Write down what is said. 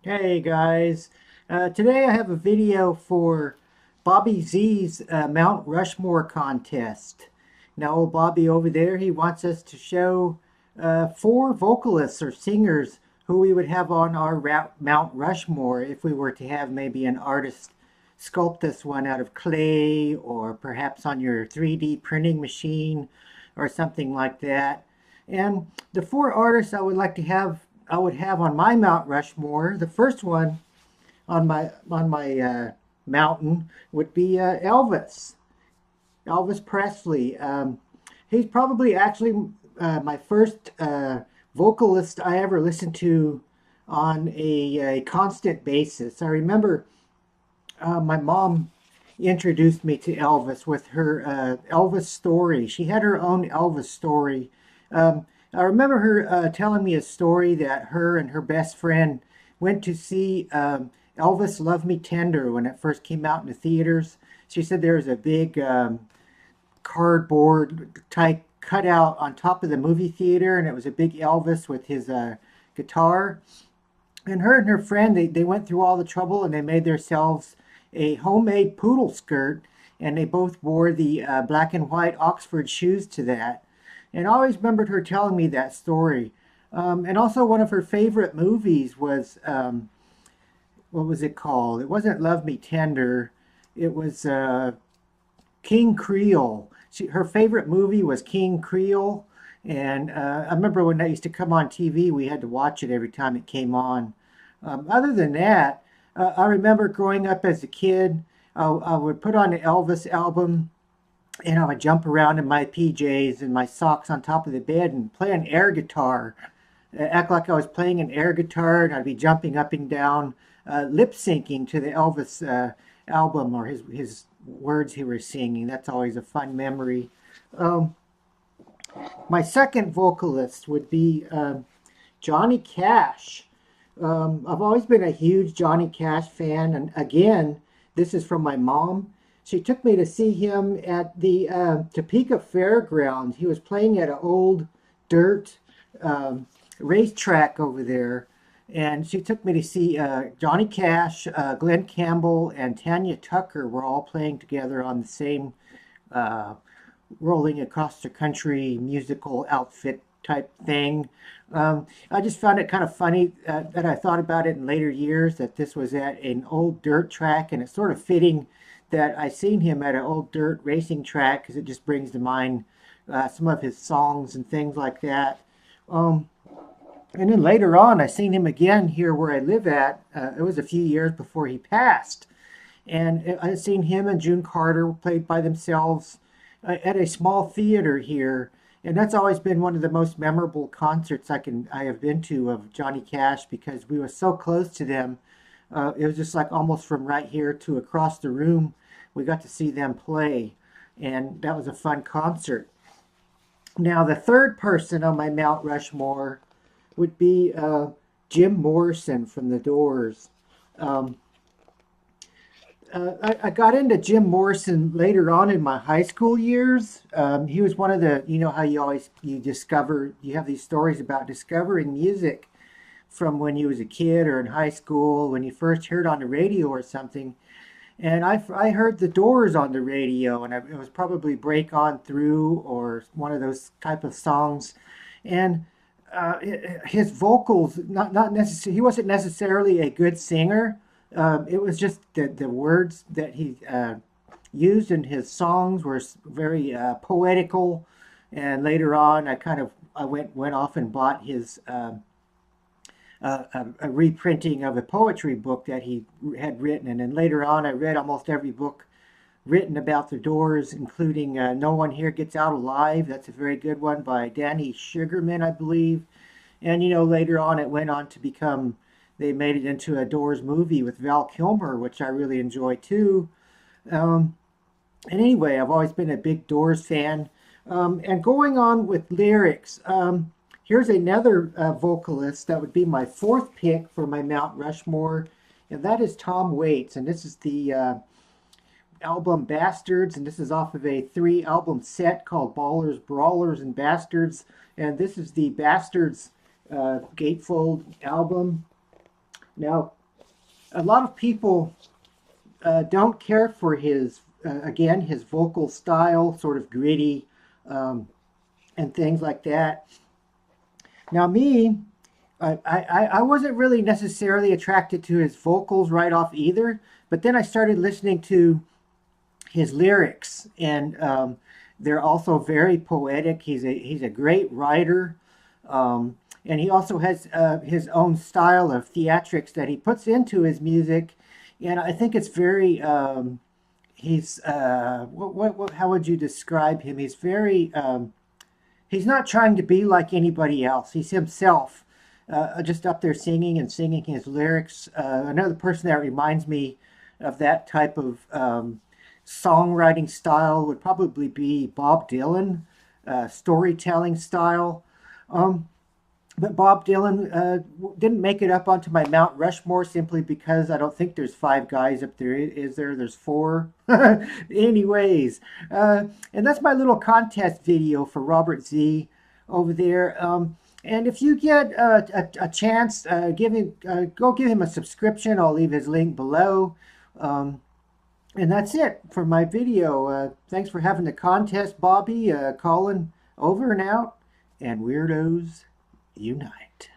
Hey guys, today I have a video for Bobby Z's Mount Rushmore contest. Now old Bobby over there, he wants us to show four vocalists or singers who we would have on our Mount Rushmore if we were to have maybe an artist sculpt this one out of clay or perhaps on your 3D printing machine or something like that. And the four artists I would have on my Mount Rushmore. The first one on my mountain would be Elvis Presley. He's probably actually my first vocalist I ever listened to on a constant basis. I remember my mom introduced me to Elvis with her Elvis story. She had her own Elvis story. I remember her telling me a story that her and her best friend went to see Elvis Love Me Tender when it first came out in the theaters. She said there was a big cardboard type cutout on top of the movie theater, and it was a big Elvis with his guitar. And her friend, they went through all the trouble and they made themselves a homemade poodle skirt, and they both wore the black and white Oxford shoes to that. And I always remembered her telling me that story. And also, one of her favorite movies was what was it called? It wasn't Love Me Tender. It was King Creole. Her favorite movie was King Creole. And I remember when that used to come on TV, we had to watch it every time it came on. Other than that, I remember growing up as a kid, I would put on an Elvis album and I would jump around in my PJs and my socks on top of the bed and play an air guitar. Act like I was playing an air guitar, and I'd be jumping up and down, lip syncing to the Elvis album or his words he was singing. That's always a fun memory. Um, my second vocalist would be Johnny Cash. I've always been a huge Johnny Cash fan, and again, this is from my mom. She took me to see him at the Topeka Fairgrounds. He was playing at an old dirt racetrack over there, and she took me to see Johnny Cash, Glenn Campbell, and Tanya Tucker were all playing together on the same uh, rolling across the country musical outfit type thing. I just found it kind of funny that I thought about it in later years that this was at an old dirt track, and it's sort of fitting that I seen him at an old dirt racing track because it just brings to mind some of his songs and things like that. Um, and then later on, I seen him again here where I live at. It was a few years before he passed. And I seen him and June Carter played by themselves at a small theater here. And that's always been one of the most memorable concerts I have been to of Johnny Cash because we were so close to them. It was just like almost from right here to across the room. We got to see them play, and that was a fun concert. Now, the third person on my Mount Rushmore would be Jim Morrison from The Doors. Um, I got into Jim Morrison later on in my high school years. He was one of the, you know how you have these stories about discovering music from when you was a kid or in high school, when you first heard on the radio or something. And I heard The Doors on the radio, and it was probably Break On Through or one of those type of songs. And his vocals, not necessarily, he wasn't necessarily a good singer. It was just the words that he used in his songs were very poetical. And later on, I went off and bought his a reprinting of a poetry book that he had written. And then later on, I read almost every book written about the Doors, including No One Here Gets Out Alive. That's a very good one by Danny Sugarman, I believe. And, later on it went on to become, they made it into a Doors movie with Val Kilmer, which I really enjoy too. Um, and anyway, I've always been a big Doors fan. And going on with lyrics, here's another vocalist that would be my fourth pick for my Mount Rushmore, and that is Tom Waits. And this is the album Bastards, and this is off of a three-album set called Ballers, Brawlers, and Bastards. And this is the Bastards gatefold album. Now, a lot of people don't care for his, again, his vocal style, sort of gritty and things like that. Now, me, I wasn't really necessarily attracted to his vocals right off either, but then I started listening to his lyrics, and they're also very poetic. He's a great writer, and he also has his own style of theatrics that he puts into his music, and I think it's very. He's how would you describe him? He's very. He's not trying to be like anybody else. He's himself, just up there singing and singing his lyrics. Another person that reminds me of that type of songwriting style would probably be Bob Dylan, storytelling style. But Bob Dylan didn't make it up onto my Mount Rushmore simply because I don't think there's 5 guys up there. Is there? There's 4. Anyways, and that's my little contest video for Robert Z over there. And if you get a chance, go give him a subscription. I'll leave his link below. And that's it for my video. Thanks for having the contest, Bobby. Colin, over and out. And weirdos unite.